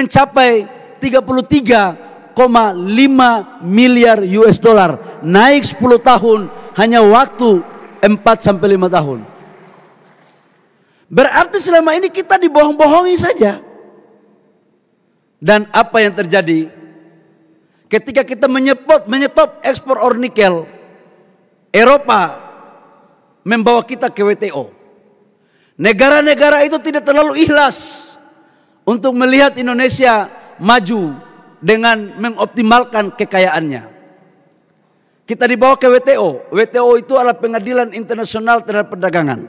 mencapai 33,5 miliar US dollar, naik 10 tahun hanya waktu 4 sampai 5 tahun. Berarti selama ini kita dibohong-bohongi saja. Dan apa yang terjadi ketika kita menyetop ekspor ore nikel? Eropa membawa kita ke WTO. Negara-negara itu tidak terlalu ikhlas untuk melihat Indonesia maju dengan mengoptimalkan kekayaannya. Kita dibawa ke WTO. WTO itu adalah pengadilan internasional terhadap perdagangan.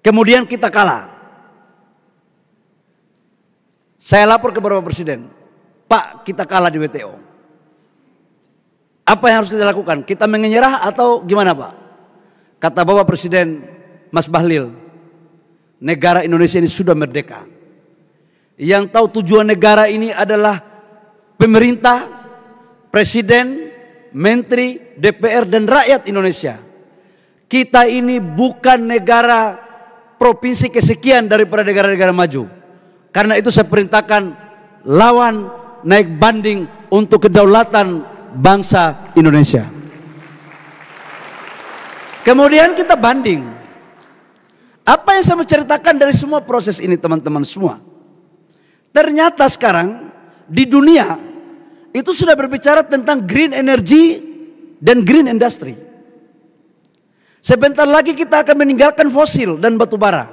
Kemudian kita kalah. Saya lapor ke Bapak Presiden, Pak, kita kalah di WTO. Apa yang harus kita lakukan? Kita menyerah atau gimana, Pak? Kata Bapak Presiden, Mas Bahlil, negara Indonesia ini sudah merdeka. Yang tahu tujuan negara ini adalah pemerintah, presiden, menteri, DPR, dan rakyat Indonesia. Kita ini bukan negara provinsi kesekian daripada negara-negara maju. Karena itu saya perintahkan lawan naik banding untuk kedaulatan bangsa Indonesia. Kemudian kita banding. Apa yang saya menceritakan dari semua proses ini teman-teman semua? Ternyata sekarang di dunia itu sudah berbicara tentang green energy dan green industry. Sebentar lagi kita akan meninggalkan fosil dan batu bara.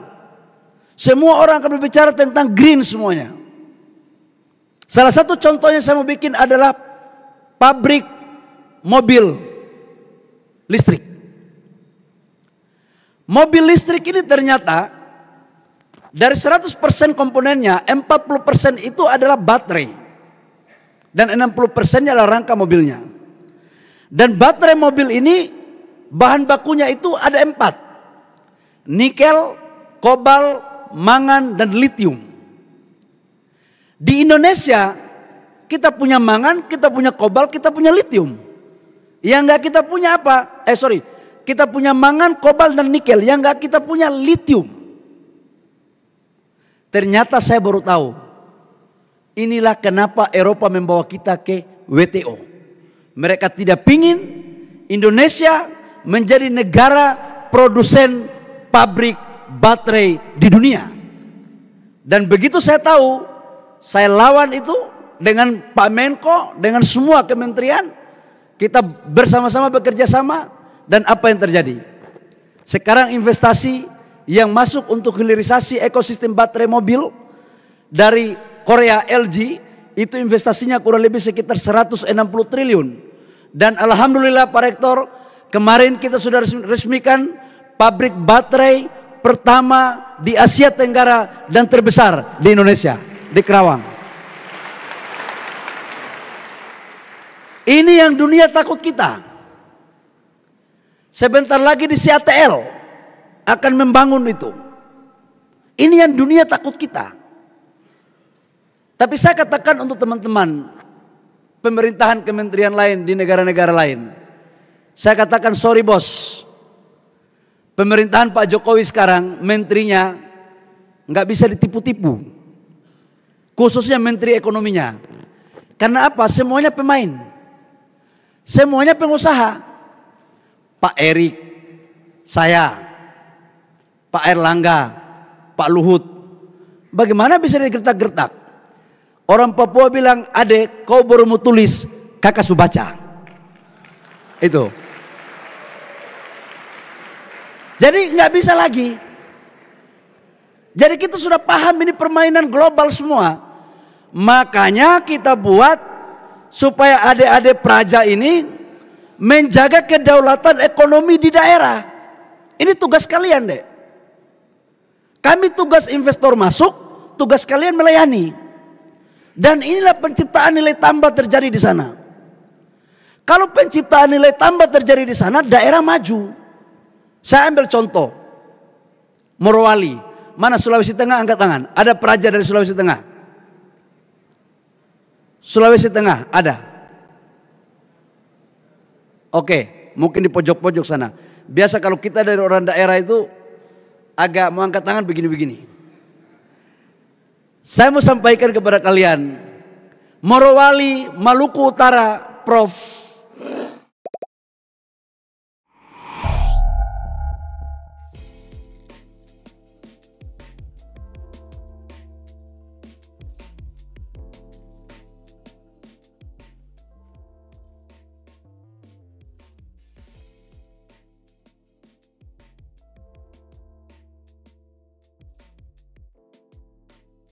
Semua orang akan berbicara tentang green semuanya. Salah satu contohnya saya mau bikin adalah pabrik mobil listrik. Mobil listrik ini ternyata dari 100% komponennya 40% itu adalah baterai. Dan 60%-nya adalah rangka mobilnya. Dan baterai mobil ini bahan bakunya itu ada 4. Nikel, kobalt, mangan, dan litium. Di Indonesia kita punya mangan, kita punya kobalt, kita punya litium. Yang enggak kita punya apa? Kita punya mangan, kobalt, dan nikel. Yang enggak kita punya litium. Ternyata saya baru tahu. Inilah kenapa Eropa membawa kita ke WTO. Mereka tidak ingin Indonesia menjadi negara produsen pabrik baterai di dunia. Dan begitu saya tahu, saya lawan itu dengan Pak Menko, dengan semua kementerian. Kita bersama-sama bekerja sama. Dan apa yang terjadi? Sekarang investasi yang masuk untuk hilirisasi ekosistem baterai mobil dari Korea LG itu investasinya kurang lebih sekitar 160 triliun. Dan alhamdulillah Pak Rektor, kemarin kita sudah resmikan pabrik baterai pertama di Asia Tenggara dan terbesar di Indonesia, di Kerawang. Ini yang dunia takut kita. Sebentar lagi di CATL akan membangun itu. Ini yang dunia takut kita. Tapi saya katakan untuk teman-teman pemerintahan kementerian lain di negara-negara lain. Saya katakan sorry bos. Pemerintahan Pak Jokowi sekarang menterinya nggak bisa ditipu-tipu. Khususnya menteri ekonominya. Karena apa? Semuanya pemain. Semuanya pengusaha. Pak Erik, saya, Pak Erlangga, Pak Luhut. Bagaimana bisa digertak-gertak? Orang Papua bilang, adek kau baru mau tulis, kakak subaca. Itu. Jadi nggak bisa lagi. Jadi kita sudah paham ini permainan global semua. Makanya kita buat supaya adik-adik praja ini menjaga kedaulatan ekonomi di daerah. Ini tugas kalian deh. Kami tugas investor masuk, tugas kalian melayani. Dan inilah penciptaan nilai tambah terjadi di sana. Kalau penciptaan nilai tambah terjadi di sana, daerah maju. Saya ambil contoh. Morowali. Mana Sulawesi Tengah, angkat tangan. Ada praja dari Sulawesi Tengah? Sulawesi Tengah, ada. Oke, mungkin di pojok-pojok sana. Biasa kalau kita dari orang daerah itu agak mau angkat tangan begini-begini. Saya mau sampaikan kepada kalian, Morowali, Maluku Utara, Prof.